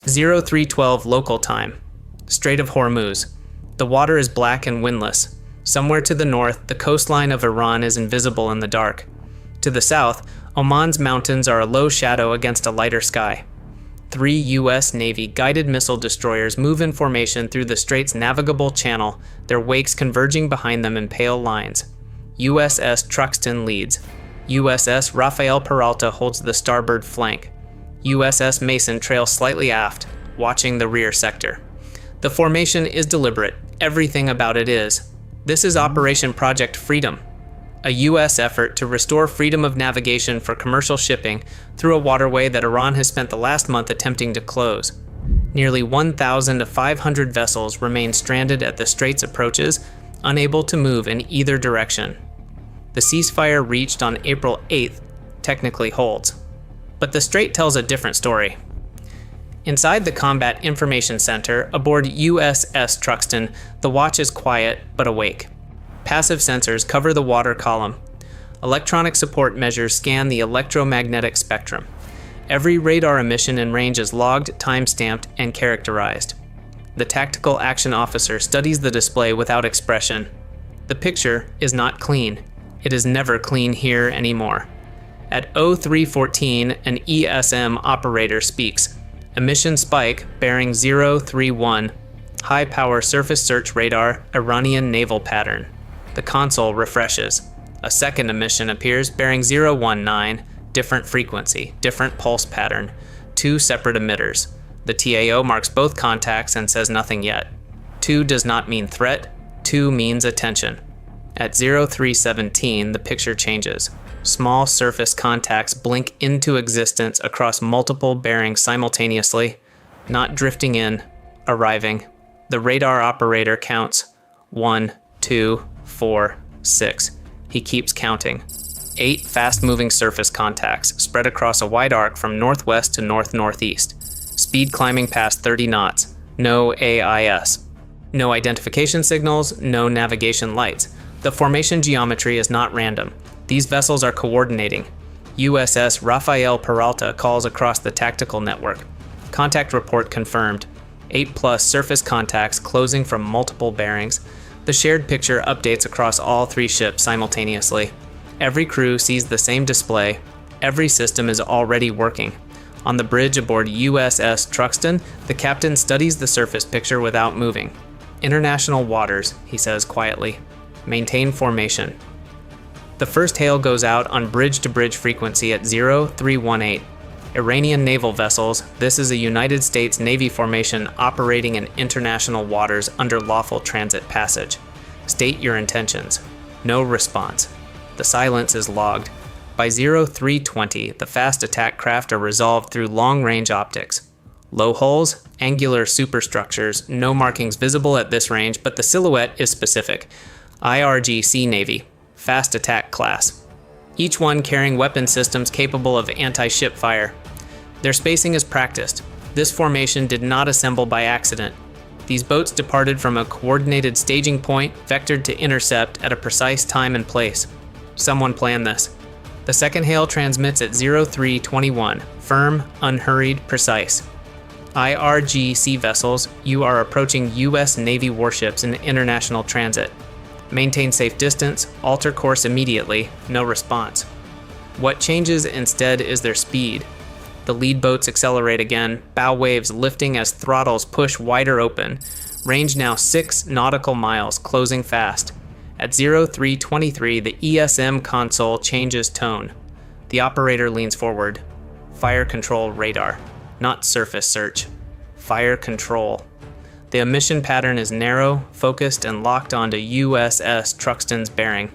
0312 local time. Strait of Hormuz. The water is black and windless. Somewhere to the north, the coastline of Iran is invisible in the dark. To the south, Oman's mountains are a low shadow against a lighter sky. 3 U.S. Navy guided missile destroyers move in formation through the strait's navigable channel, their wakes converging behind them in pale lines. USS Truxtun leads. USS Rafael Peralta holds the starboard flank. USS Mason trails slightly aft, watching the rear sector. The formation is deliberate. Everything about it is. This is Operation Project Freedom, a U.S. effort to restore freedom of navigation for commercial shipping through a waterway that Iran has spent the last month attempting to close. Nearly 1,500 vessels remain stranded at the strait's approaches, unable to move in either direction. The ceasefire reached on April 8th technically holds, but the strait tells a different story. Inside the Combat Information Center aboard USS Truxtun, the watch is quiet but awake. Passive sensors cover the water column. Electronic support measures scan the electromagnetic spectrum. Every radar emission and range is logged, time-stamped, and characterized. The tactical action officer studies the display without expression. The picture is not clean. It is never clean here anymore. At 0314, an ESM operator speaks. Emission spike, bearing 031. High-power surface search radar, Iranian naval pattern. The console refreshes. A second emission appears, bearing 019. Different frequency, different pulse pattern. 2 separate emitters. The TAO marks both contacts and says nothing yet. 2 does not mean threat. 2 means attention. At 0317, the picture changes. Small surface contacts blink into existence across multiple bearings simultaneously, not drifting in, arriving. The radar operator counts 1, 2, 4, 6. He keeps counting. 8 fast-moving surface contacts spread across a wide arc from northwest to north-northeast. Speed climbing past 30 knots. No AIS. No identification signals, no navigation lights. The formation geometry is not random. These vessels are coordinating. USS Rafael Peralta calls across the tactical network. Contact report confirmed. 8+ surface contacts closing from multiple bearings. The shared picture updates across all 3 ships simultaneously. Every crew sees the same display. Every system is already working. On the bridge aboard USS Truxtun, the captain studies the surface picture without moving. International waters, he says quietly. Maintain formation. The first hail goes out on bridge-to-bridge frequency at 0318. Iranian naval vessels, this is a United States Navy formation operating in international waters under lawful transit passage. State your intentions. No response. The silence is logged. By 0320, the fast attack craft are resolved through long-range optics. Low hulls, angular superstructures, no markings visible at this range, but the silhouette is specific. IRGC Navy. Fast attack class. Each one carrying weapon systems capable of anti-ship fire. Their spacing is practiced. This formation did not assemble by accident. These boats departed from a coordinated staging point vectored to intercept at a precise time and place. Someone planned this. The second hail transmits at 0321. Firm, unhurried, precise. IRGC vessels, you are approaching U.S. Navy warships in international transit. Maintain safe distance, alter course immediately, no response. What changes instead is their speed. The lead boats accelerate again, bow waves lifting as throttles push wider open. Range now 6 nautical miles, closing fast. At 0323, the ESM console changes tone. The operator leans forward. Fire control radar, not surface search. Fire control. The emission pattern is narrow, focused, and locked onto USS Truxtun's bearing.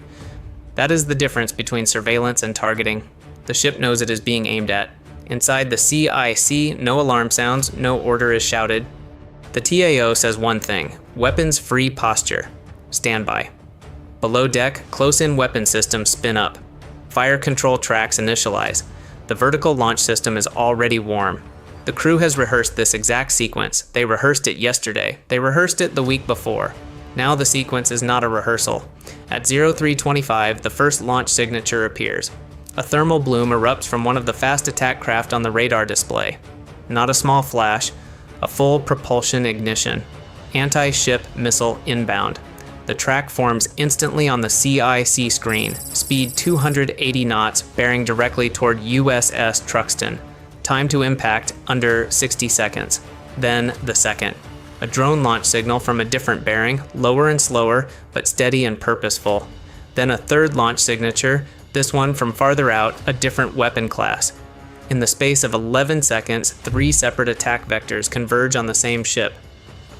That is the difference between surveillance and targeting. The ship knows it is being aimed at. Inside the CIC, no alarm sounds, no order is shouted. The TAO says one thing: weapons-free posture. Standby. Below deck, close-in weapon systems spin up. Fire control tracks initialize. The vertical launch system is already warm. The crew has rehearsed this exact sequence. They rehearsed it yesterday. They rehearsed it the week before. Now the sequence is not a rehearsal. At 0325, the first launch signature appears. A thermal bloom erupts from one of the fast attack craft on the radar display. Not a small flash, A full propulsion ignition. Anti-ship missile inbound. The track forms instantly on the CIC screen, speed 280 knots, bearing directly toward USS Truxtun. Time to impact under 60 seconds. Then the second. A drone launch signal from a different bearing, lower and slower, but steady and purposeful. Then a third launch signature, this one from farther out, a different weapon class. In the space of 11 seconds, 3 separate attack vectors converge on the same ship.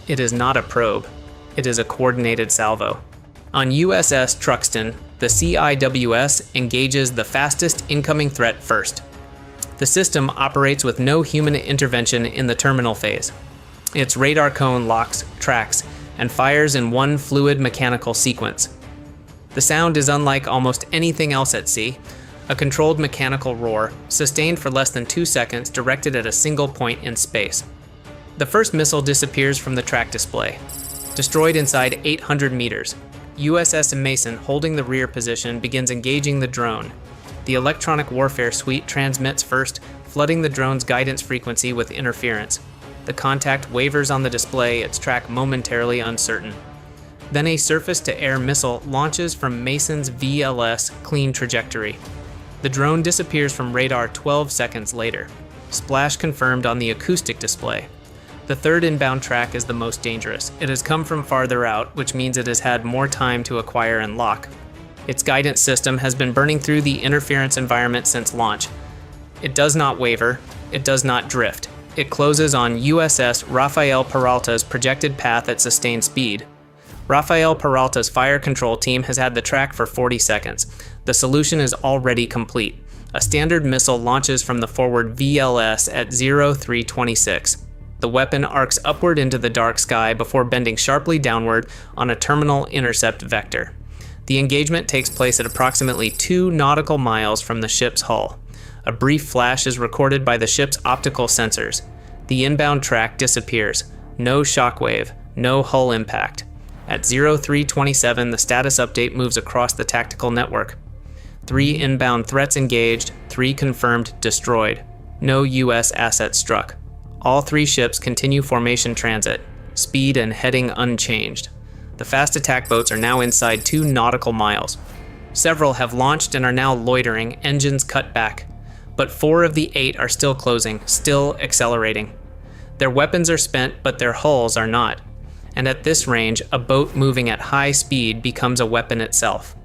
It is not a probe. It is a coordinated salvo. On USS Truxtun, the CIWS engages the fastest incoming threat first. The system operates with no human intervention in the terminal phase. Its radar cone locks, tracks, and fires in one fluid mechanical sequence. The sound is unlike almost anything else at sea, a controlled mechanical roar, sustained for less than 2 seconds, directed at a single point in space. The first missile disappears from the track display. Destroyed inside 800 meters, USS Mason, holding the rear position, begins engaging the drone. The electronic warfare suite transmits first, flooding the drone's guidance frequency with interference. The contact wavers on the display, its track momentarily uncertain. Then a surface-to-air missile launches from Mason's VLS clean trajectory. The drone disappears from radar 12 seconds later. Splash confirmed on the acoustic display. The third inbound track is the most dangerous. It has come from farther out, which means it has had more time to acquire and lock. Its guidance system has been burning through the interference environment since launch. It does not waver. It does not drift. It closes on USS Rafael Peralta's projected path at sustained speed. Rafael Peralta's fire control team has had the track for 40 seconds. The solution is already complete. A standard missile launches from the forward VLS at 0326. The weapon arcs upward into the dark sky before bending sharply downward on a terminal intercept vector. The engagement takes place at approximately 2 nautical miles from the ship's hull. A brief flash is recorded by the ship's optical sensors. The inbound track disappears. No shockwave, no hull impact. At 0327, the status update moves across the tactical network. 3 inbound threats engaged, 3 confirmed destroyed. No U.S. assets struck. All 3 ships continue formation transit, speed and heading unchanged. The fast attack boats are now inside 2 nautical miles. Several have launched and are now loitering, engines cut back. But 4 of the 8 are still closing, still accelerating. Their weapons are spent, but their hulls are not. And at this range, a boat moving at high speed becomes a weapon itself.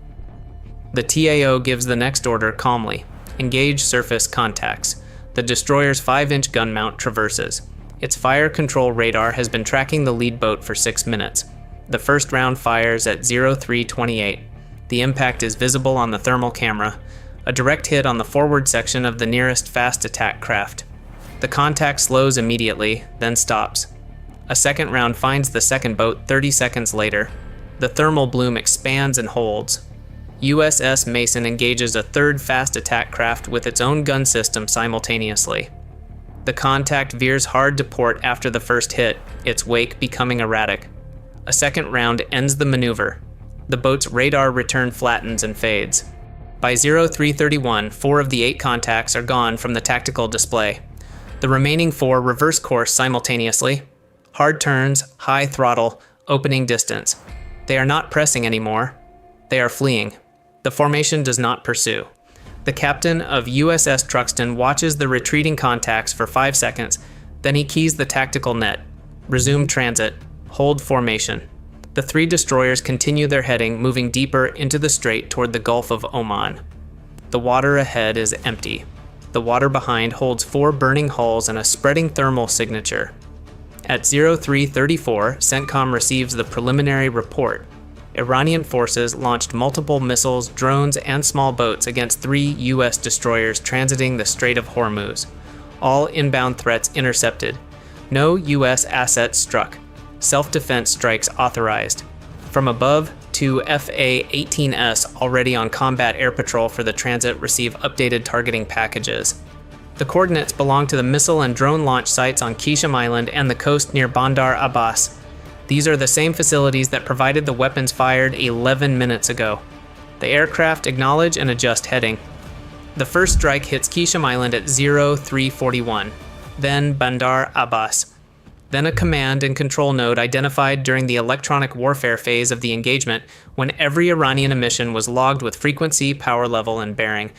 The TAO gives the next order calmly. Engage surface contacts. The destroyer's 5-inch gun mount traverses. Its fire control radar has been tracking the lead boat for 6 minutes. The first round fires at 0328. The impact is visible on the thermal camera. A direct hit on the forward section of the nearest fast attack craft. The contact slows immediately, then stops. A second round finds the second boat 30 seconds later. The thermal bloom expands and holds. USS Mason engages a third fast attack craft with its own gun system simultaneously. The contact veers hard to port after the first hit, its wake becoming erratic. A second round ends the maneuver. The boat's radar return flattens and fades. By 0331, 4 of the 8 contacts are gone from the tactical display. The remaining 4 reverse course simultaneously. Hard turns, high throttle, opening distance. They are not pressing anymore. They are fleeing. The formation does not pursue. The captain of USS Truxtun watches the retreating contacts for 5 seconds, then he keys the tactical net. Resume transit. Hold formation. The 3 destroyers continue their heading, moving deeper into the strait toward the Gulf of Oman. The water ahead is empty. The water behind holds 4 burning hulls and a spreading thermal signature. At 0334, CENTCOM receives the preliminary report. Iranian forces launched multiple missiles, drones, and small boats against 3 U.S. destroyers transiting the Strait of Hormuz. All inbound threats intercepted. No U.S. assets struck. Self-defense strikes authorized. From above, 2 FA-18S already on combat air patrol for the transit receive updated targeting packages. The coordinates belong to the missile and drone launch sites on Qisham Island and the coast near Bandar Abbas. These are the same facilities that provided the weapons fired 11 minutes ago. The aircraft acknowledge and adjust heading. The first strike hits Qisham Island at 0341, then Bandar Abbas. then a command and control node identified during the electronic warfare phase of the engagement when every Iranian emission was logged with frequency, power level, and bearing.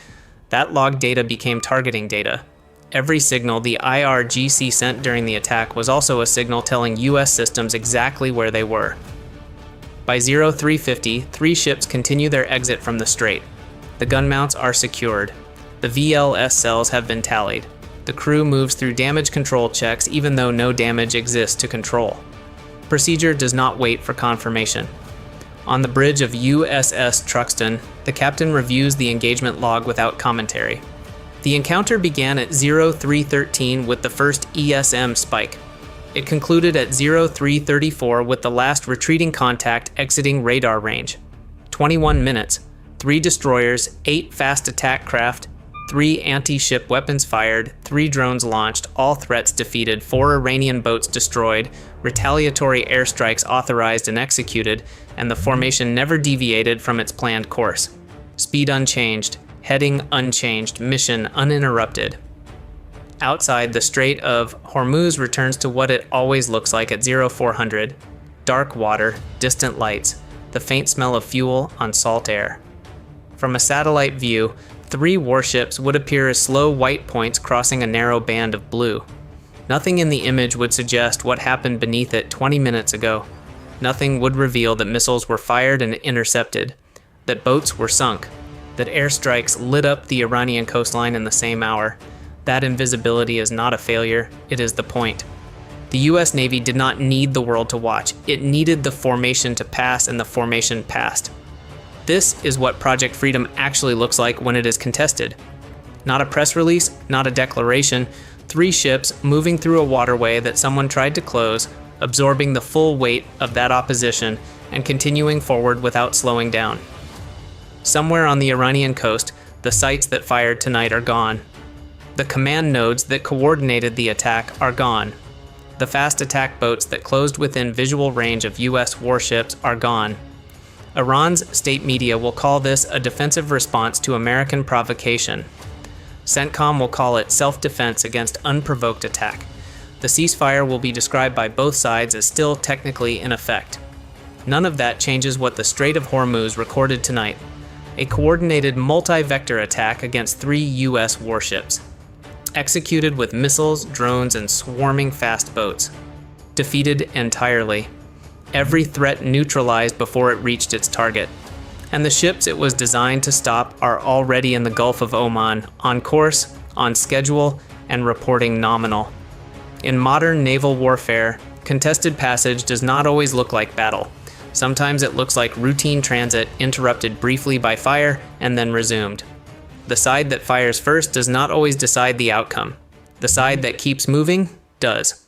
That log data became targeting data. Every signal the IRGC sent during the attack was also a signal telling US systems exactly where they were. By 0350, 3 ships continue their exit from the strait. The gun mounts are secured. The VLS cells have been tallied. The crew moves through damage control checks even though no damage exists to control. Procedure does not wait for confirmation. On the bridge of USS Truxtun, the captain reviews the engagement log without commentary. The encounter began at 0313 with the first ESM spike. It concluded at 0334 with the last retreating contact exiting radar range. 21 minutes, 3 destroyers, 8 fast attack craft, 3 anti-ship weapons fired, 3 drones launched, all threats defeated, 4 Iranian boats destroyed, retaliatory airstrikes authorized and executed, and the formation never deviated from its planned course. Speed unchanged, heading unchanged, mission uninterrupted. Outside, the Strait of Hormuz returns to what it always looks like at 0400. Dark water, distant lights, the faint smell of fuel on salt air. From a satellite view, 3 warships would appear as slow white points crossing a narrow band of blue. Nothing in the image would suggest what happened beneath it 20 minutes ago. Nothing would reveal that missiles were fired and intercepted, that boats were sunk, that airstrikes lit up the Iranian coastline in the same hour. That invisibility is not a failure, it is the point. The US Navy did not need the world to watch. It needed the formation to pass, and the formation passed. This is what Project Freedom actually looks like when it is contested. Not a press release, not a declaration, 3 ships moving through a waterway that someone tried to close, absorbing the full weight of that opposition and continuing forward without slowing down. Somewhere on the Iranian coast, the sites that fired tonight are gone. The command nodes that coordinated the attack are gone. The fast attack boats that closed within visual range of US warships are gone. Iran's state media will call this a defensive response to American provocation. CENTCOM will call it self-defense against unprovoked attack. The ceasefire will be described by both sides as still technically in effect. None of that changes what the Strait of Hormuz recorded tonight: a coordinated multi-vector attack against 3 US warships, executed with missiles, drones, and swarming fast boats. Defeated entirely. Every threat neutralized before it reached its target. And the ships it was designed to stop are already in the Gulf of Oman, on course, on schedule, and reporting nominal. In modern naval warfare, contested passage does not always look like battle. Sometimes it looks like routine transit interrupted briefly by fire and then resumed. The side that fires first does not always decide the outcome. The side that keeps moving does.